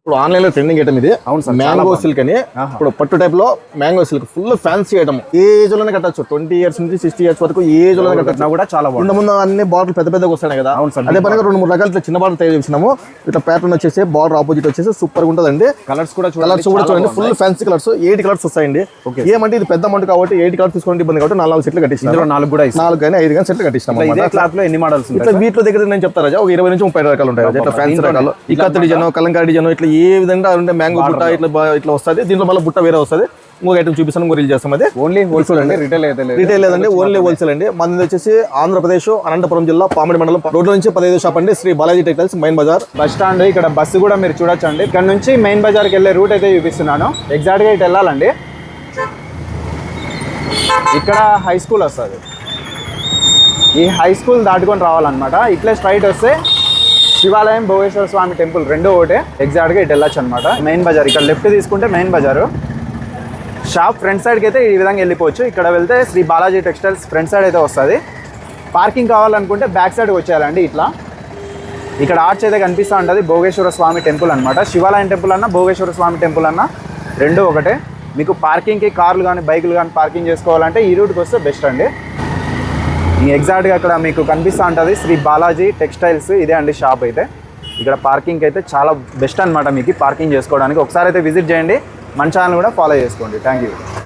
ఇప్పుడు ఆన్లైన్ లో trending item ఇది. అవును సార్, మ్యాంగో సిల్క్ అని. ఇప్పుడు పట్టు టైప్ లో mango silk full fancy item. ఏ ఏజ్ లోనే కట్టచ్చు, 20 years నుంచి 60 years వరకు ఏ ఏజ్ లోనే కట్టచ్చు కూడా. చాలా బాగుంది. ముందు అన్ని బాటిల్ పెద్ద పెద్దగా వస్తాయి కదా. అవును సార్, అదే పనిగా 2-3 రకాల చిన్న బాటిల్ తయారు చేసినాము. ఇట్లా ప్యాటర్న్ వచ్చేసి బార్డర్ ఆపోజిట్ వచ్చేసి సూపర్ గా ఉంటుందండి. కలర్స్ కూడా చూడండి, ఫుల్ ఫ్యాన్సీ కలర్స్. 8 కలర్స్ వస్తాయండి. ఏమంటే ఇది పెద్ద అమౌంట్ కాబట్టి 8 కలర్స్ తీసుకోండి ఇబ్బంది కాబట్టి 4 సెట్లు కట్టించాం. 4 కానీ 5 కానీ సెట్లు కట్టించాము. ఎన్ని మోడల్స్ ఇట్లా వీటిలో దగ్గర నేను చెప్తా రాజా, ఒక 20 నుంచి 30 రకాలు ఉంటాయి. ఇట్లా ఫ్యాన్సీ రకాలు, ఇక్కత్ డిజైన్, కలంకారీ డిజైన్, ఇట్లా ఏ విధంగా ఉంటే మ్యాంగో బుట్ట ఇట్లా వస్తుంది. దీంట్లో మళ్ళీ బుట్ట వేరే వస్తుంది. ఇంకొక ఐటమ్ చూపిస్తాను, ఇంకో రీల్ చేస్తాం. అదే ఓన్లీ హోల్సేల్ అండి, రిటైల్ లేదండి, ఓన్లీ హోల్సేల్ అండి. మనది వచ్చేసి ఆంధ్రప్రదేశ్ అనంతపురం జిల్లా పామిడి మండలం రోడ్ల నుంచి 15 షాప్ అండి. Shri Balaji textiles main Bazar bus stand. ఇక్కడ బస్సు కూడా మీరు చూడొచ్చు అండి. ఇక్కడ నుంచి మెయిన్ బజార్కి వెళ్ళే రూట్ అయితే చూపిస్తున్నాను. ఎగ్జాక్ట్ గా ఇటు వెళ్ళాలండి. ఇక్కడ హై స్కూల్ వస్తుంది. ఈ హై స్కూల్ దాటుకొని రావాలన్నమాట. ఇట్లే స్ట్రైట్ వస్తే శివాలయం, భోగేశ్వర స్వామి టెంపుల్ రెండో ఒకటే. ఎగ్జాక్ట్గా ఇటు వెళ్ళొచ్చు అనమాట. మెయిన్ బజార్ ఇక్కడ లెఫ్ట్ తీసుకుంటే మెయిన్ బజారు. షాప్ ఫ్రంట్ సైడ్కి అయితే ఈ విధంగా వెళ్ళిపోవచ్చు. ఇక్కడ వెళ్తే Shri Balaji textiles front side అయితే వస్తుంది. పార్కింగ్ కావాలనుకుంటే బ్యాక్ సైడ్కి వచ్చేయాలండి. ఇట్లా ఇక్కడ ఆర్చ్ అయితే కనిపిస్తూ ఉంటుంది. భోగేశ్వర స్వామి టెంపుల్ అనమాట. శివాలయం టెంపుల్ అన్న, భోగేశ్వర స్వామి టెంపుల్ అన్న రెండో ఒకటే. మీకు పార్కింగ్కి కార్లు కానీ బైకులు కానీ పార్కింగ్ చేసుకోవాలంటే ఈ రూట్కి వస్తే బెస్ట్ అండి. ఎగ్జాక్ట్గా అక్కడ మీకు కనిపిస్తూ ఉంటుంది శ్రీ బాలాజీ టెక్స్టైల్స్. ఇదే అండి షాప్ అయితే. ఇక్కడ పార్కింగ్ అయితే చాలా బెస్ట్ అనమాట. మీకు పార్కింగ్ చేసుకోవడానికి ఒకసారి అయితే విజిట్ చేయండి. మన ఛానల్ కూడా ఫాలో చేసుకోండి. Thank you.